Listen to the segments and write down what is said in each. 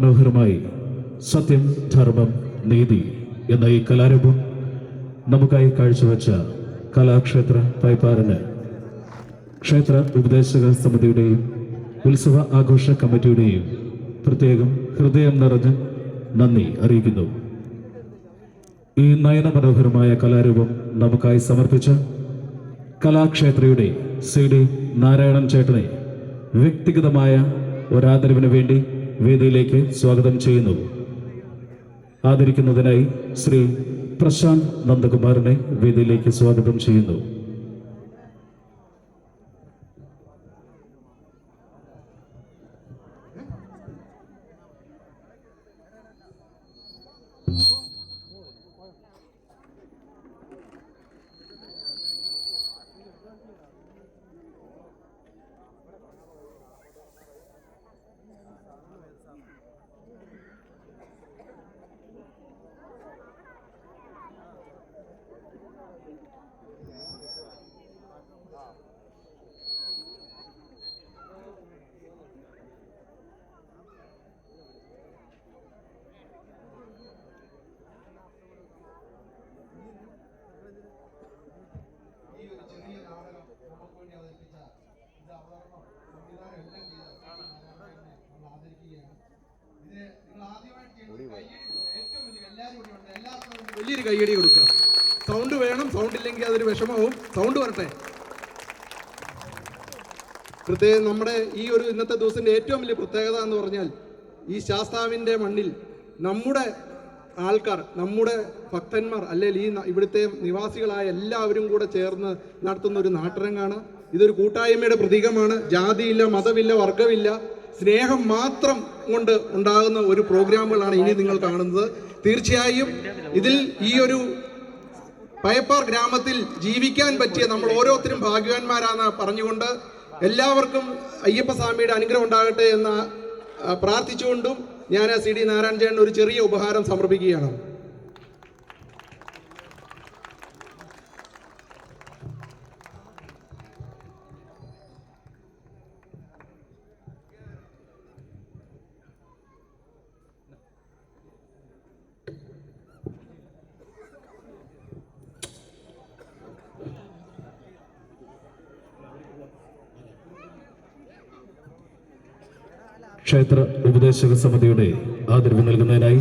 മനോഹരമായി സത്യം, ധർമ്മം, നീതി എന്ന ഈ കലാരൂപം നമുക്കായി കാഴ്ചവെച്ച കലാക്ഷേത്ര പൈപ്പാറിന് ക്ഷേത്ര ഉപദേശക സമിതിയുടെയും ഉത്സവ ആഘോഷ കമ്മിറ്റിയുടെയും പ്രത്യേകം ഹൃദയം നിറഞ്ഞ് നന്ദി അറിയിക്കുന്നു. ഈ നയന മനോഹരമായ കലാരൂപം നമുക്കായി സമർപ്പിച്ച കലാക്ഷേത്രയുടെ CD നാരായണൻ ചേട്ടനെ വ്യക്തിഗതമായ ഒരാദരവിന് വേണ്ടി വേദിയിലേക്ക് സ്വാഗതം ചെയ്യുന്നു. ആദരിക്കുന്നതിനായി ശ്രീ പ്രശാന്ത് നന്ദകുമാറിനെ വേദിയിലേക്ക് സ്വാഗതം ചെയ്യുന്നു. വലിയൊരു കയ്യടി കൊടുക്കുക. സൗണ്ട് വേണം, സൗണ്ട് ഇല്ലെങ്കിൽ അതൊരു വിഷമവും. സൗണ്ട് വരട്ടെ. പ്രത്യേകം നമ്മുടെ ഈ ഒരു ഇന്നത്തെ ദിവസത്തിന്റെ ഏറ്റവും വലിയ പ്രത്യേകത എന്ന് പറഞ്ഞാൽ ഈ ശാസ്താവിൻ്റെ മണ്ണിൽ നമ്മുടെ ആൾക്കാർ, നമ്മുടെ ഭക്തന്മാർ, അല്ലെങ്കിൽ ഈ ഇവിടുത്തെ നിവാസികളായ എല്ലാവരും കൂടെ ചേർന്ന് നടത്തുന്ന ഒരു നാട്ടരങ്ങാണ്. ഇതൊരു കൂട്ടായ്മയുടെ പ്രതീകമാണ്. ജാതിയില്ല, മതമില്ല, വർഗമില്ല, സ്നേഹം മാത്രം കൊണ്ട് ഉണ്ടാകുന്ന ഒരു പ്രോഗ്രാമുകളാണ് ഇനി നിങ്ങൾ കാണുന്നത്. തീർച്ചയായും ഇതിൽ ഈ ഒരു പയപ്പാർ ഗ്രാമത്തിൽ ജീവിക്കാൻ പറ്റിയ നമ്മൾ ഓരോരുത്തരും ഭാഗ്യവാന്മാരാണ് പറഞ്ഞുകൊണ്ട് എല്ലാവർക്കും അയ്യപ്പസ്വാമിയുടെ അനുഗ്രഹം ഉണ്ടാകട്ടെ എന്ന് പ്രാർത്ഥിച്ചുകൊണ്ടും ഞാൻ CD നാരായണൻ ചേട്ടൻ ഒരു ചെറിയ ഉപഹാരം സമർപ്പിക്കുകയാണ്. ക്ഷേത്ര ഉപദേശക സമിതിയുടെ ആദരവ് നൽകുന്നതിനായി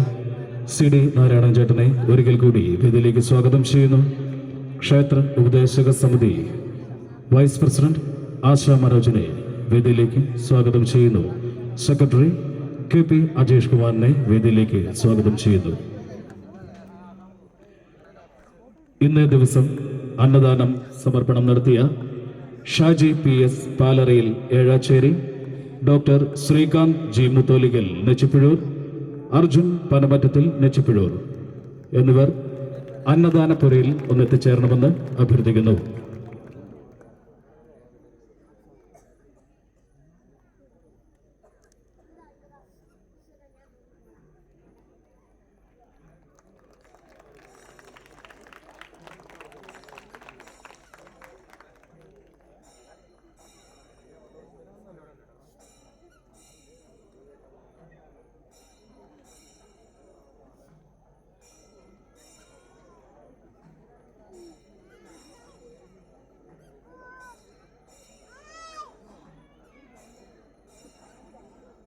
CD നാരായണൻ ചേട്ടനെ ഒരിക്കൽ കൂടി വേദിയിലേക്ക് സ്വാഗതം ചെയ്യുന്നു. ക്ഷേത്ര ഉപദേശക സമിതി വൈസ് പ്രസിഡന്റ് ആശാ മനോജിനെ വേദിയിലേക്ക് സ്വാഗതം ചെയ്യുന്നു. സെക്രട്ടറി KP അജേഷ് കുമാറിനെ വേദിയിലേക്ക് സ്വാഗതം ചെയ്യുന്നു. ഇന്നേ ദിവസം അന്നദാനം സമർപ്പണം നടത്തിയ ഷാജി PS പാലറയിൽ ഏഴാച്ചേരി, ഡോക്ടർ ശ്രീകാന്ത് G മുത്തോലിക്കൽ നെച്ചിപ്പിഴൂർ, അർജുൻ പനമറ്റത്തിൽ നെച്ചിപ്പിഴൂർ എന്നിവർ അന്നദാനപ്പുരയിൽ ഒന്നെത്തിച്ചേരണമെന്ന് അഭ്യർത്ഥിക്കുന്നു.